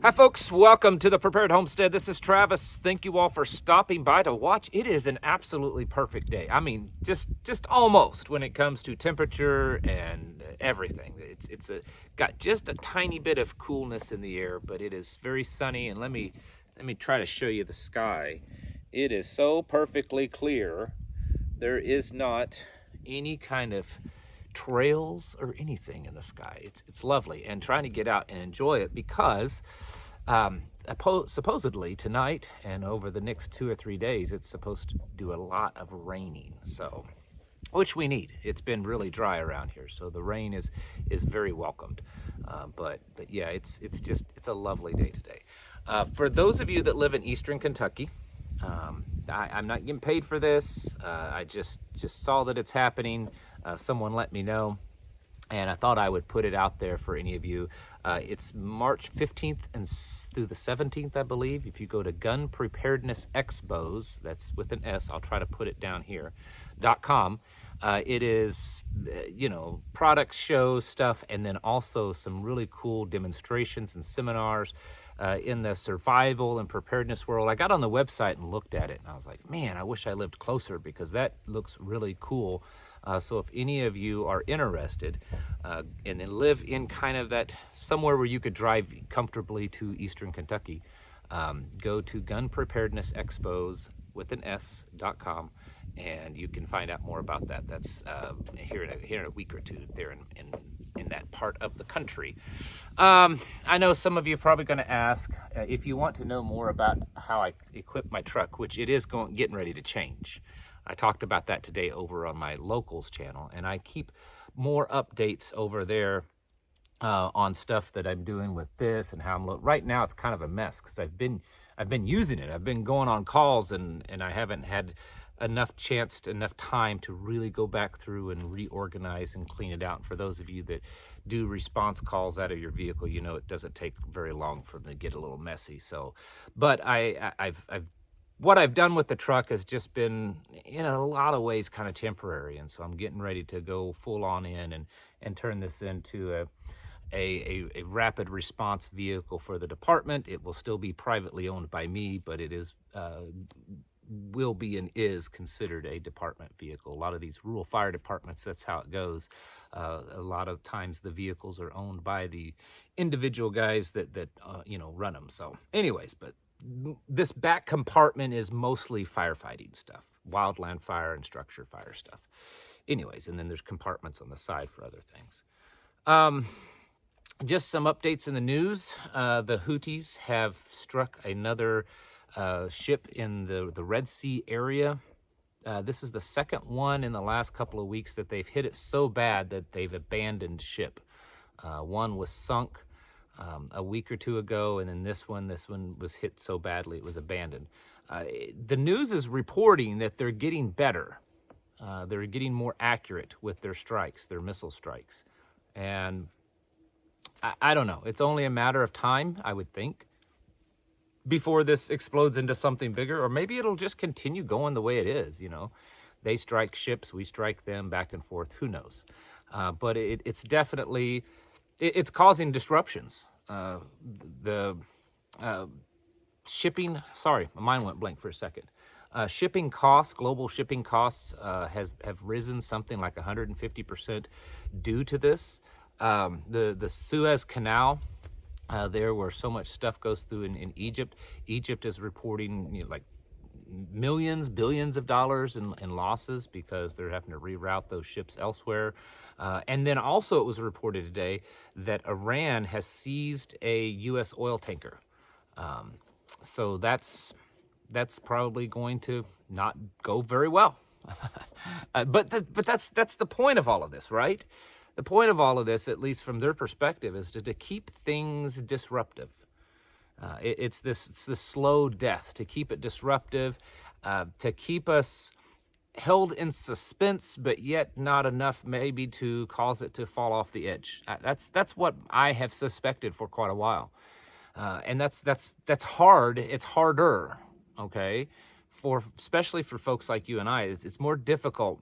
Hi folks, welcome to the Prepared Homestead. This is Travis. Thank you all for stopping by to watch. It is an absolutely perfect day. I mean, just almost when it comes to temperature and everything. It's got just a tiny bit of coolness in the air, but it is very sunny. And let me try to show you the sky. It is so perfectly clear. There is not any kind of trails or anything in the sky. It's lovely, and trying to get out and enjoy it because supposedly tonight and over the next 2 or 3 days it's supposed to do a lot of raining, so which we need. It's been really dry around here, so the rain is very welcomed. But yeah, it's a lovely day today. For those of you that live in Eastern Kentucky, I'm not getting paid for this. I just saw that it's happening. Someone let me know, and I thought I would put it out there for any of you. It's March 15th and through the 17th, I believe. If you go to Gun Preparedness Expos, that's with an S, I'll try to put it down here, .com. It is, products, shows, stuff, and then also some really cool demonstrations and seminars in the survival and preparedness world. I got on the website and looked at it, and I was like, man, I wish I lived closer because that looks really cool. So if any of you are interested and live in kind of that somewhere where you could drive comfortably to Eastern Kentucky, go to Gun Preparedness Expos with an S.com, and you can find out more about that. That's here in a week or two there in that part of the country. I know some of you are probably going to ask if you want to know more about how I equip my truck, which it is getting ready to change. I talked about that today over on my locals channel, and I keep more updates over there on stuff that I'm doing with this and how I'm right now. It's kind of a mess because I've been using it. I've been going on calls, and I haven't had enough time to really go back through and reorganize and clean it out. And for those of you that do response calls out of your vehicle, you know it doesn't take very long for them to get a little messy. So, but what I've done with the truck has just been, in a lot of ways, kind of temporary. And so I'm getting ready to go full on in and turn this into a rapid response vehicle for the department. It will still be privately owned by me, but it is will be and is considered a department vehicle. A lot of these rural fire departments, that's how it goes. A lot of times the vehicles are owned by the individual guys that run them. So anyways, but this back compartment is mostly firefighting stuff, wildland fire and structure fire stuff. Anyways, and then there's compartments on the side for other things. Just some updates in the news. The Houthis have struck another ship in the Red Sea area. This is the second one in the last couple of weeks that they've hit it so bad that they've abandoned ship. One was sunk a week or two ago, and then this one was hit so badly it was abandoned. The news is reporting that they're getting better. They're getting more accurate with their strikes, their missile strikes. And I don't know. It's only a matter of time, I would think, before this explodes into something bigger, or maybe it'll just continue going the way it is. They strike ships, we strike them, back and forth. Who knows? But it's definitely... It's causing disruptions. The shipping, sorry, my mind went blank for a second. Shipping costs, global shipping costs have risen something like 150% due to this. The Suez Canal, there where so much stuff goes through in Egypt. Egypt is reporting like millions, billions of dollars in losses because they're having to reroute those ships elsewhere. And then also it was reported today that Iran has seized a U.S. oil tanker. So that's probably going to not go very well. But that's the point of all of this, right? The point of all of this, at least from their perspective, is to keep things disruptive. It's this slow death, to keep it disruptive, to keep us held in suspense, but yet not enough maybe to cause it to fall off the edge. That's what I have suspected for quite a while, and that's hard. It's harder, okay, especially for folks like you and I. It's more difficult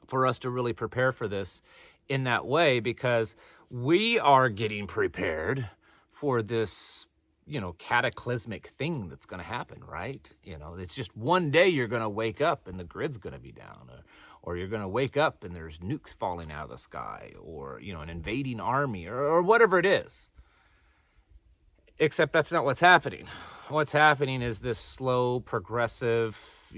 for us to really prepare for this in that way because we are getting prepared for this cataclysmic thing that's going to happen, right? It's just one day you're going to wake up and the grid's going to be down, or you're going to wake up and there's nukes falling out of the sky, or, an invading army, or whatever it is. Except that's not what's happening. What's happening is this slow, progressive,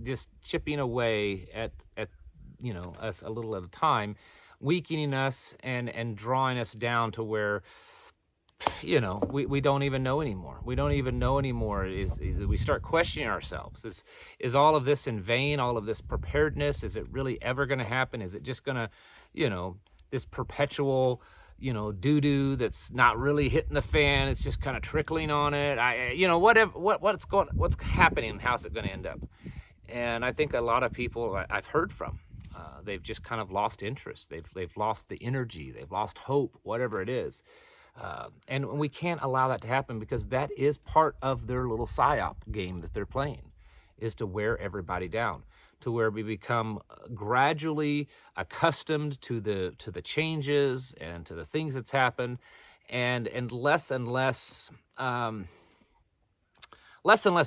just chipping away at us a little at a time, weakening us and drawing us down to where, we don't even know anymore. We don't even know anymore. Is we start questioning ourselves. Is all of this in vain? All of this preparedness? Is it really ever going to happen? Is it just going to, this perpetual, doo-doo that's not really hitting the fan? It's just kind of trickling on it. What's happening and how's it going to end up? And I think a lot of people I've heard from, they've just kind of lost interest. They've lost the energy. They've lost hope, whatever it is. And we can't allow that to happen, because that is part of their little psyop game that they're playing, is to wear everybody down, to where we become gradually accustomed to the changes and to the things that's happened, and less and less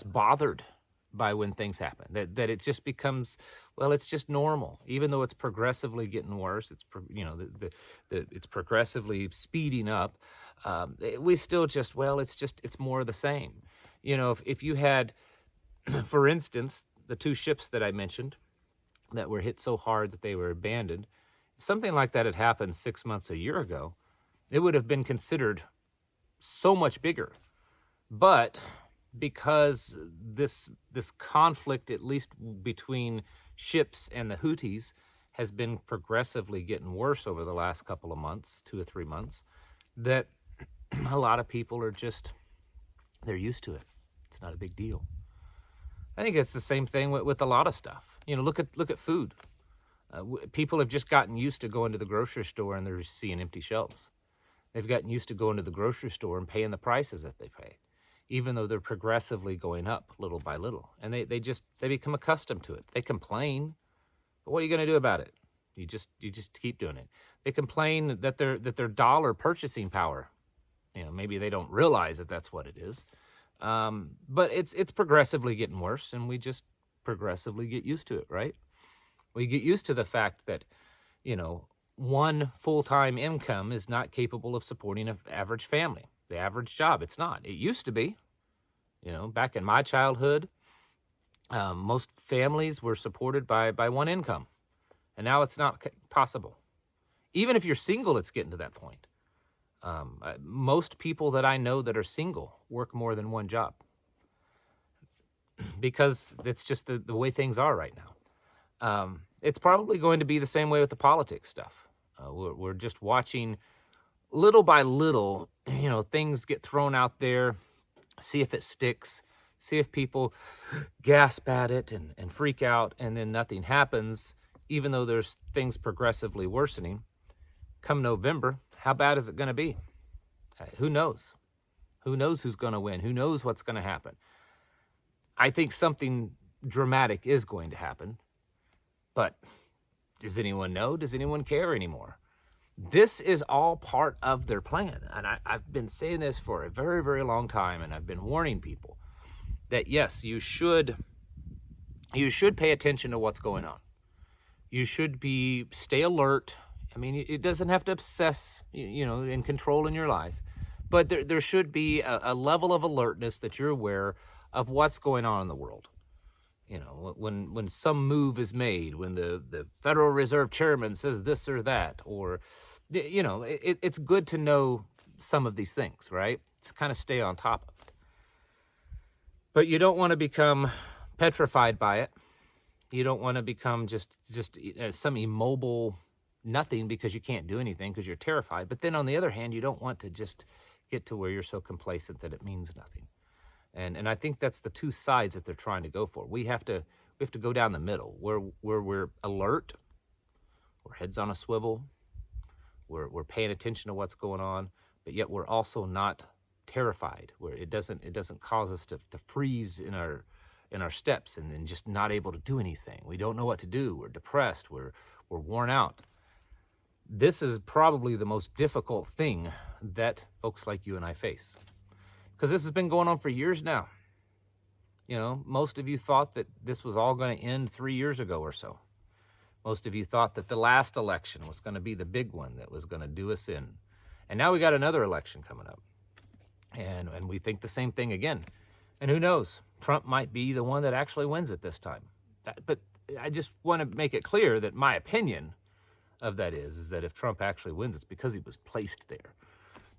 bothered by when things happen. That it just becomes, well, it's just normal, even though it's progressively getting worse. It's it's progressively speeding up. We still just, it's more of the same. If you had, for instance, the two ships that I mentioned that were hit so hard that they were abandoned, if something like that had happened 6 months, a year ago, it would have been considered so much bigger. But because this conflict, at least between ships and the Houthis, has been progressively getting worse over the last couple of months, 2 or 3 months, that a lot of people are just, they're used to it. It's not a big deal. I think it's the same thing with a lot of stuff. Look at food. People have just gotten used to going to the grocery store and they're seeing empty shelves. They've gotten used to going to the grocery store and paying the prices that they pay, even though they're progressively going up little by little. And they become accustomed to it. They complain, but what are you going to do about it? You just keep doing it. They complain that their dollar purchasing power, maybe they don't realize that that's what it is. But it's progressively getting worse, and we just progressively get used to it, right? We get used to the fact that, one full-time income is not capable of supporting an average family. The average job, it's not. It used to be. Back in my childhood, most families were supported by one income, and now it's not possible. Even if you're single, it's getting to that point. Most people that I know that are single work more than one job, because it's just the way things are right now. It's probably going to be the same way with the politics stuff. We're just watching little by little, things get thrown out there, see if it sticks, see if people gasp at it and freak out, and then nothing happens, even though there's things progressively worsening. Come November, how bad is it going to be? Who knows? Who knows who's going to win? Who knows what's going to happen? I think something dramatic is going to happen, but does anyone know? Does anyone care anymore? This is all part of their plan. And I've been saying this for a very, very long time, and I've been warning people that, yes, you should pay attention to what's going on. You should stay alert. I mean, it doesn't have to obsess, in control in your life, but there should be a level of alertness that you're aware of what's going on in the world. When some move is made, when the Federal Reserve Chairman says this or that, or, it's good to know some of these things, right? To kind of stay on top of it. But you don't want to become petrified by it. You don't want to become just some immobile nothing because you can't do anything because you're terrified. But then on the other hand, you don't want to just get to where you're so complacent that it means nothing. And I think that's the two sides that they're trying to go for. We have to go down the middle where we're alert, we're heads on a swivel, we're paying attention to what's going on, but yet we're also not terrified, where it doesn't cause us to freeze in our steps and then just not able to do anything. We don't know what to do. We're depressed. We're worn out. This is probably the most difficult thing that folks like you and I face, because this has been going on for years now. You know, most of you thought that this was all going to end 3 years ago or so. Most of you thought that the last election was going to be the big one that was going to do us in. And now we got another election coming up. And we think the same thing again. And who knows? Trump might be the one that actually wins it this time. But I just want to make it clear that my opinion of that is that if Trump actually wins, it's because he was placed there.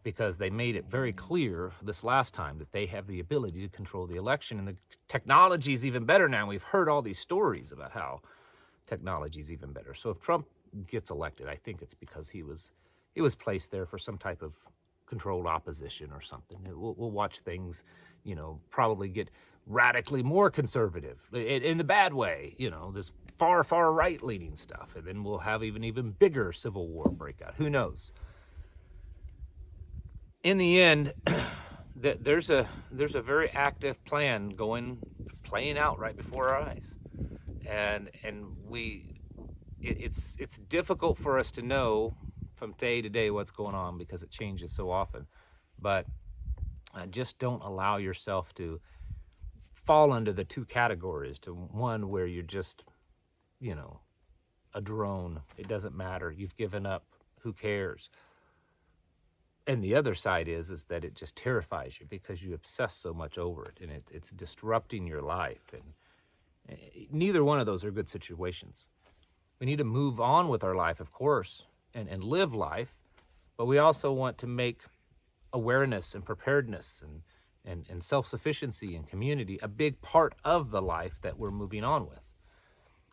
Because they made it very clear this last time that they have the ability to control the election. And the technology is even better now. We've heard all these stories about how technology is even better. So if Trump gets elected, I think it's because he was placed there for some type of controlled opposition or something. We'll watch things, you know, probably get radically more conservative in the bad way, you know, this far right leaning stuff. And then we'll have even bigger civil war breakout. Who knows? In the end, there's a very active plan playing out right before our eyes. And it's difficult for us to know from day to day what's going on because it changes so often. But just don't allow yourself to fall under the two categories, to one where you're just, you know, a drone. It doesn't matter. You've given up. Who cares? And the other side is that it just terrifies you because you obsess so much over it, and it's disrupting your life. And neither one of those are good situations. We need to move on with our life, of course, and live life, but we also want to make awareness and preparedness and self-sufficiency and community a big part of the life that we're moving on with.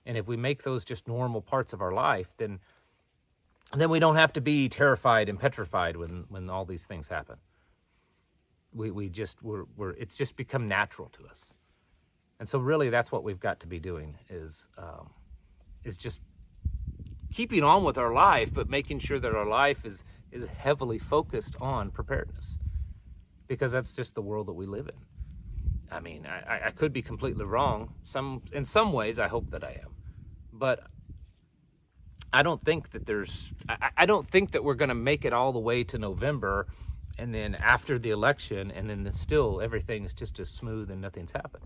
And if we make those just normal parts of our life, then we don't have to be terrified and petrified when all these things happen. It's just become natural to us. And so really that's what we've got to be doing is just keeping on with our life, but making sure that our life is heavily focused on preparedness, because that's just the world that we live in. I mean, I could be completely wrong. In some ways, I hope that I am, but I don't think that I don't think that we're going to make it all the way to November, and then after the election, and then still everything is just as smooth and nothing's happened.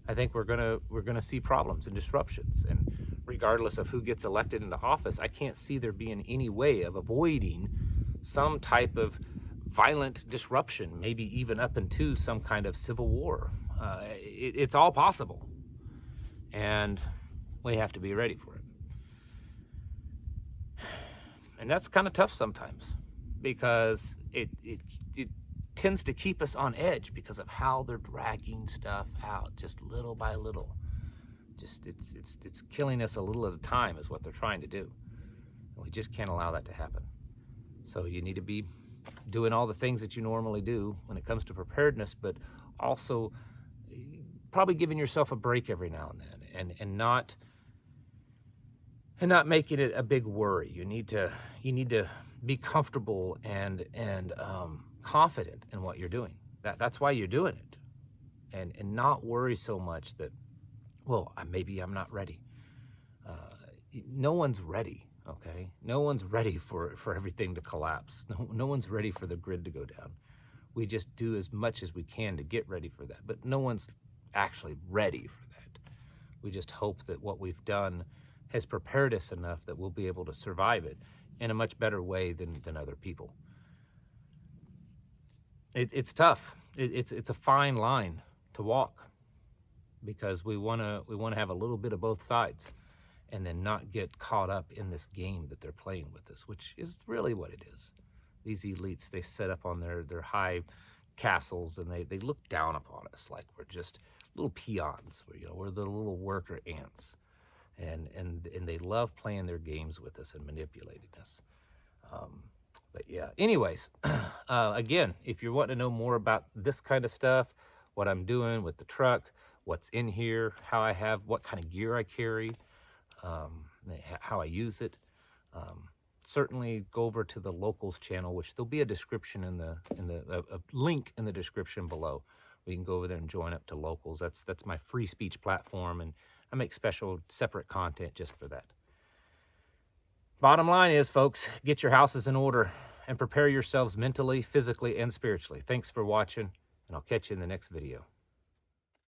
I think we're gonna see problems and disruptions, and regardless of who gets elected into office, I can't see there being any way of avoiding some type of violent disruption, maybe even up into some kind of civil war. It's all possible, and we have to be ready for it. And that's kind of tough sometimes, because it tends to keep us on edge because of how they're dragging stuff out just little by little. Just it's killing us a little at a time is what they're trying to do. And we just can't allow that to happen. So you need to be doing all the things that you normally do when it comes to preparedness, but also probably giving yourself a break every now and then, and not making it a big worry. You need to be comfortable and confident in what you're doing. That's why you're doing it, and not worry so much that, well, maybe I'm not ready. No one's ready. Okay, no one's ready for everything to collapse. No one's ready for the grid to go down. We just do as much as we can to get ready for that, but no one's actually ready for that. We just hope that what we've done has prepared us enough that we'll be able to survive it in a much better way than other people. It's tough. It's a fine line to walk, because we want to have a little bit of both sides, and then not get caught up in this game that they're playing with us, which is really what it is. These elites, they set up on their high castles, and they look down upon us like we're just little peons. We're the little worker ants, and they love playing their games with us and manipulating us. But yeah, anyways, again, if you're wanting to know more about this kind of stuff, what I'm doing with the truck, what's in here, what kind of gear I carry, how I use it, certainly go over to the locals channel, which there'll be a description a link in the description below. We can go over there and join up to locals. That's my free speech platform, and I make special separate content just for that. Bottom line is, folks, get your houses in order and prepare yourselves mentally, physically, and spiritually. Thanks for watching, and I'll catch you in the next video.